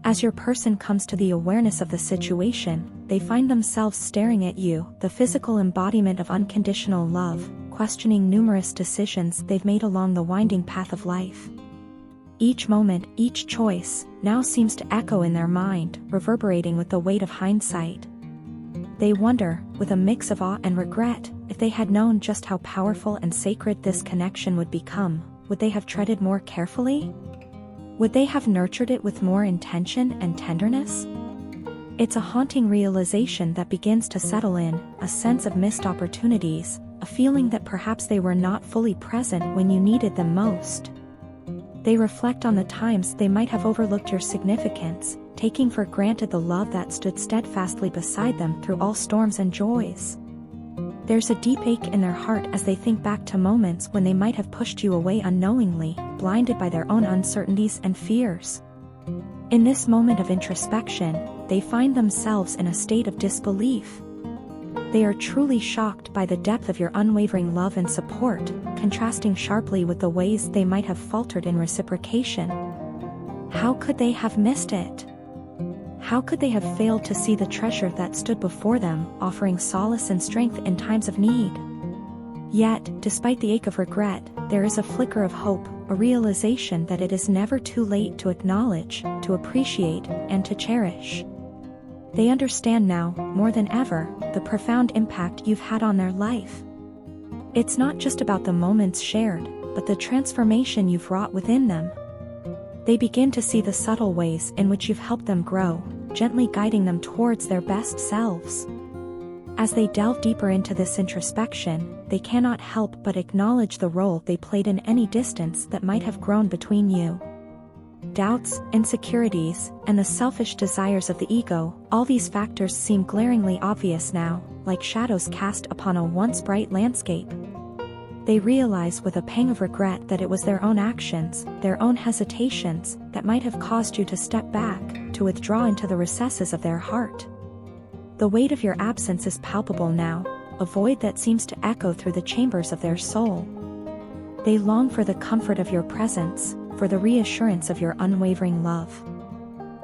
As your person comes to the awareness of the situation, they find themselves staring at you, the physical embodiment of unconditional love, questioning numerous decisions they've made along the winding path of life. Each moment, each choice, now seems to echo in their mind, reverberating with the weight of hindsight. They wonder, with a mix of awe and regret, if they had known just how powerful and sacred this connection would become, would they have treaded more carefully? Would they have nurtured it with more intention and tenderness? It's a haunting realization that begins to settle in, a sense of missed opportunities, a feeling that perhaps they were not fully present when you needed them most. They reflect on the times they might have overlooked your significance, taking for granted the love that stood steadfastly beside them through all storms and joys. There's a deep ache in their heart as they think back to moments when they might have pushed you away unknowingly, blinded by their own uncertainties and fears. In this moment of introspection, they find themselves in a state of disbelief. They are truly shocked by the depth of your unwavering love and support, contrasting sharply with the ways they might have faltered in reciprocation. How could they have missed it? How could they have failed to see the treasure that stood before them, offering solace and strength in times of need? Yet, despite the ache of regret, there is a flicker of hope, a realization that it is never too late to acknowledge, to appreciate, and to cherish. They understand now, more than ever, the profound impact you've had on their life. It's not just about the moments shared, but the transformation you've wrought within them. They begin to see the subtle ways in which you've helped them grow, gently guiding them towards their best selves. As they delve deeper into this introspection, they cannot help but acknowledge the role they played in any distance that might have grown between you. Doubts, insecurities, and the selfish desires of the ego, all these factors seem glaringly obvious now, like shadows cast upon a once bright landscape. They realize with a pang of regret that it was their own actions, their own hesitations, that might have caused you to step back, to withdraw into the recesses of their heart. The weight of your absence is palpable now, a void that seems to echo through the chambers of their soul. They long for the comfort of your presence, for the reassurance of your unwavering love.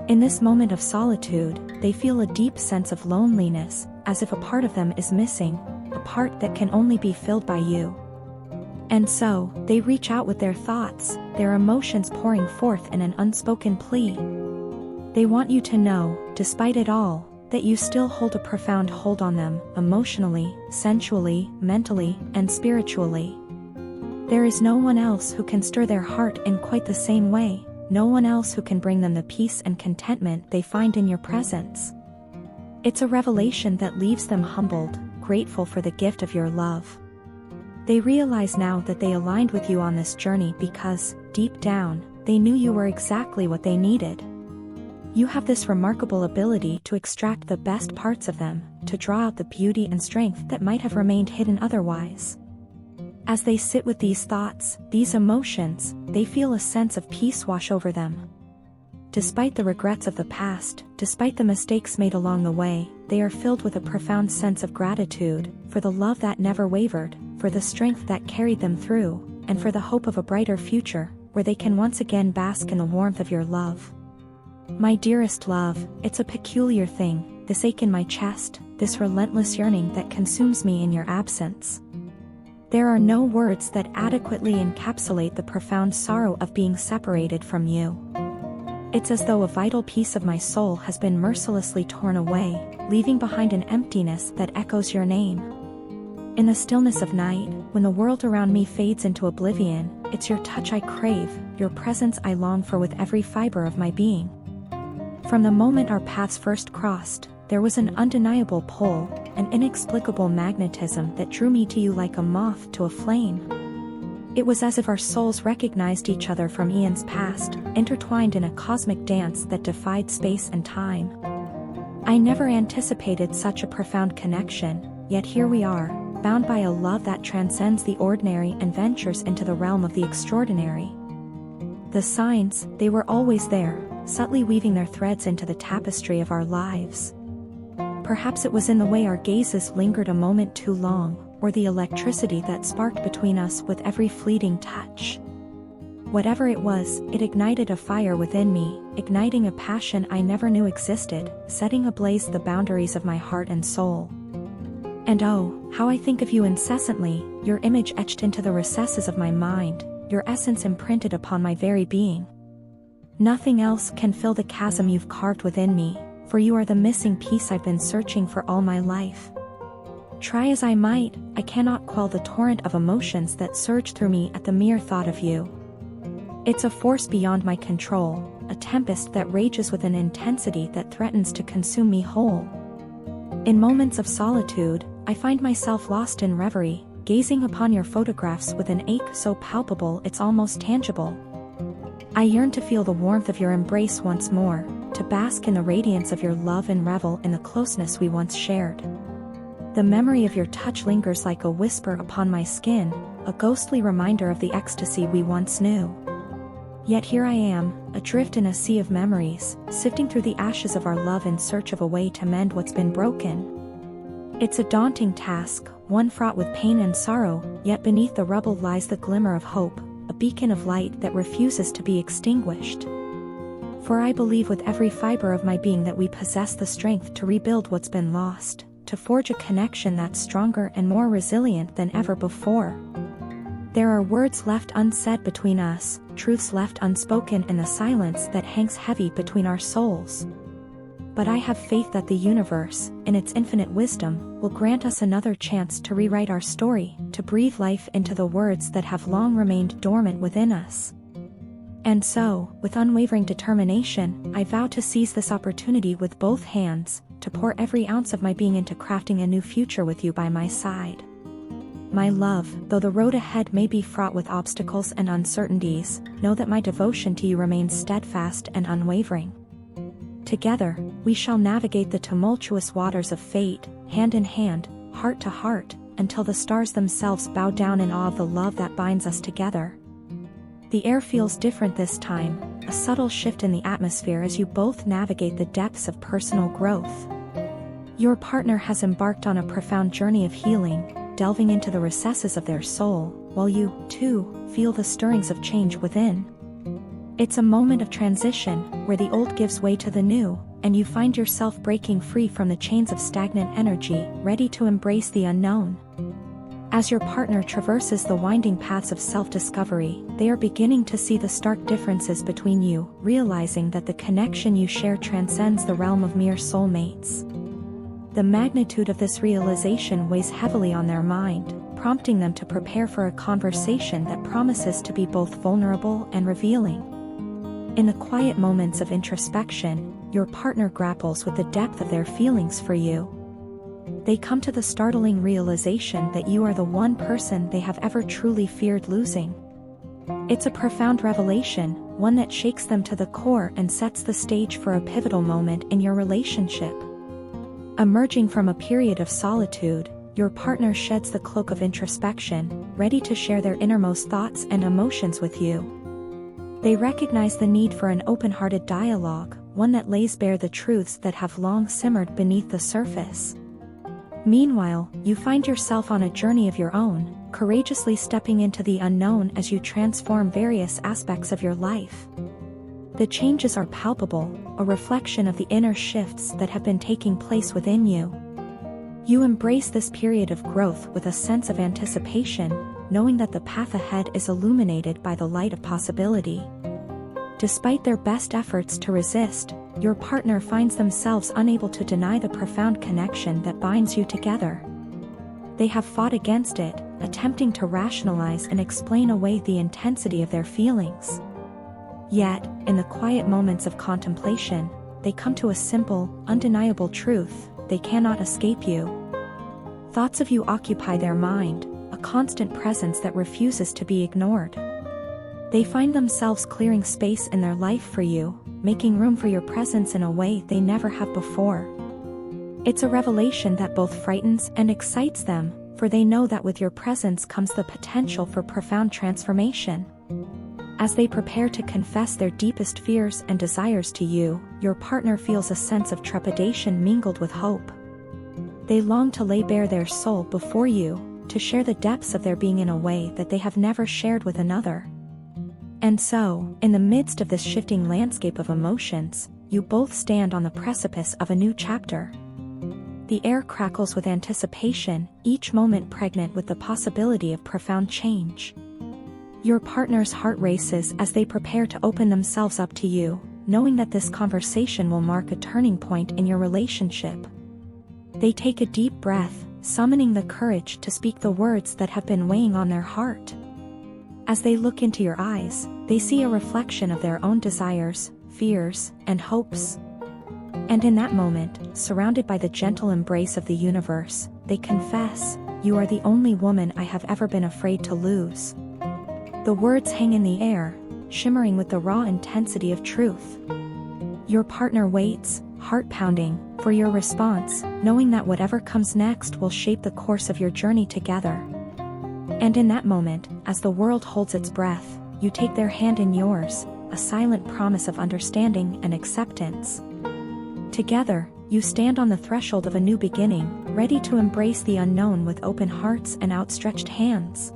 In this moment of solitude, they feel a deep sense of loneliness, as if a part of them is missing, a part that can only be filled by you. And so, they reach out with their thoughts, their emotions pouring forth in an unspoken plea. They want you to know, despite it all, that you still hold a profound hold on them, emotionally, sensually, mentally, and spiritually. There is no one else who can stir their heart in quite the same way, no one else who can bring them the peace and contentment they find in your presence. It's a revelation that leaves them humbled, grateful for the gift of your love. They realize now that they aligned with you on this journey because, deep down, they knew you were exactly what they needed. You have this remarkable ability to extract the best parts of them, to draw out the beauty and strength that might have remained hidden otherwise. As they sit with these thoughts, these emotions, they feel a sense of peace wash over them. Despite the regrets of the past, despite the mistakes made along the way, they are filled with a profound sense of gratitude, for the love that never wavered, for the strength that carried them through, and for the hope of a brighter future, where they can once again bask in the warmth of your love. My dearest love, it's a peculiar thing, this ache in my chest, this relentless yearning that consumes me in your absence. There are no words that adequately encapsulate the profound sorrow of being separated from you. It's as though a vital piece of my soul has been mercilessly torn away, leaving behind an emptiness that echoes your name. In the stillness of night, when the world around me fades into oblivion, it's your touch I crave, your presence I long for with every fiber of my being. From the moment our paths first crossed, there was an undeniable pull, an inexplicable magnetism that drew me to you like a moth to a flame. It was as if our souls recognized each other from eons past, intertwined in a cosmic dance that defied space and time. I never anticipated such a profound connection, yet here we are, bound by a love that transcends the ordinary and ventures into the realm of the extraordinary. The signs, they were always there, subtly weaving their threads into the tapestry of our lives. Perhaps it was in the way our gazes lingered a moment too long, or the electricity that sparked between us with every fleeting touch. Whatever it was, it ignited a fire within me, igniting a passion I never knew existed, setting ablaze the boundaries of my heart and soul. And oh, how I think of you incessantly, your image etched into the recesses of my mind, your essence imprinted upon my very being. Nothing else can fill the chasm you've carved within me, for you are the missing piece I've been searching for all my life. Try as I might, I cannot quell the torrent of emotions that surge through me at the mere thought of you. It's a force beyond my control, a tempest that rages with an intensity that threatens to consume me whole. In moments of solitude, I find myself lost in reverie, gazing upon your photographs with an ache so palpable it's almost tangible. I yearn to feel the warmth of your embrace once more, to bask in the radiance of your love and revel in the closeness we once shared. The memory of your touch lingers like a whisper upon my skin, a ghostly reminder of the ecstasy we once knew. Yet here I am, adrift in a sea of memories, sifting through the ashes of our love in search of a way to mend what's been broken. It's a daunting task, one fraught with pain and sorrow, yet beneath the rubble lies the glimmer of hope, a beacon of light that refuses to be extinguished. For I believe with every fiber of my being that we possess the strength to rebuild what's been lost, to forge a connection that's stronger and more resilient than ever before. There are words left unsaid between us, truths left unspoken in the silence that hangs heavy between our souls. But I have faith that the universe, in its infinite wisdom, will grant us another chance to rewrite our story, to breathe life into the words that have long remained dormant within us. And so, with unwavering determination, I vow to seize this opportunity with both hands, to pour every ounce of my being into crafting a new future with you by my side. My love, though the road ahead may be fraught with obstacles and uncertainties, know that my devotion to you remains steadfast and unwavering. Together, we shall navigate the tumultuous waters of fate, hand in hand, heart to heart, until the stars themselves bow down in awe of the love that binds us together. The air feels different this time, a subtle shift in the atmosphere as you both navigate the depths of personal growth. Your partner has embarked on a profound journey of healing, delving into the recesses of their soul, while you, too, feel the stirrings of change within. It's a moment of transition, where the old gives way to the new, and you find yourself breaking free from the chains of stagnant energy, ready to embrace the unknown. As your partner traverses the winding paths of self-discovery, they are beginning to see the stark differences between you, realizing that the connection you share transcends the realm of mere soulmates. The magnitude of this realization weighs heavily on their mind, prompting them to prepare for a conversation that promises to be both vulnerable and revealing. In the quiet moments of introspection, your partner grapples with the depth of their feelings for you. They come to the startling realization that you are the one person they have ever truly feared losing. It's a profound revelation, one that shakes them to the core and sets the stage for a pivotal moment in your relationship. Emerging from a period of solitude, your partner sheds the cloak of introspection, ready to share their innermost thoughts and emotions with you. They recognize the need for an open-hearted dialogue, one that lays bare the truths that have long simmered beneath the surface. Meanwhile, you find yourself on a journey of your own, courageously stepping into the unknown as you transform various aspects of your life. The changes are palpable, a reflection of the inner shifts that have been taking place within you. You embrace this period of growth with a sense of anticipation, knowing that the path ahead is illuminated by the light of possibility. Despite their best efforts to resist, your partner finds themselves unable to deny the profound connection that binds you together. They have fought against it, attempting to rationalize and explain away the intensity of their feelings. Yet, in the quiet moments of contemplation, they come to a simple, undeniable truth: they cannot escape you. Thoughts of you occupy their mind, a constant presence that refuses to be ignored. They find themselves clearing space in their life for you, making room for your presence in a way they never have before. It's a revelation that both frightens and excites them, for they know that with your presence comes the potential for profound transformation. As they prepare to confess their deepest fears and desires to you, your partner feels a sense of trepidation mingled with hope. They long to lay bare their soul before you, to share the depths of their being in a way that they have never shared with another. And so, in the midst of this shifting landscape of emotions, you both stand on the precipice of a new chapter. The air crackles with anticipation, each moment pregnant with the possibility of profound change. Your partner's heart races as they prepare to open themselves up to you, knowing that this conversation will mark a turning point in your relationship. They take a deep breath, summoning the courage to speak the words that have been weighing on their heart. As they look into your eyes, they see a reflection of their own desires, fears, and hopes. And in that moment, surrounded by the gentle embrace of the universe, they confess, "You are the only woman I have ever been afraid to lose." The words hang in the air, shimmering with the raw intensity of truth. Your partner waits, heart pounding, for your response, knowing that whatever comes next will shape the course of your journey together. And in that moment, as the world holds its breath, you take their hand in yours, a silent promise of understanding and acceptance. Together, you stand on the threshold of a new beginning, ready to embrace the unknown with open hearts and outstretched hands.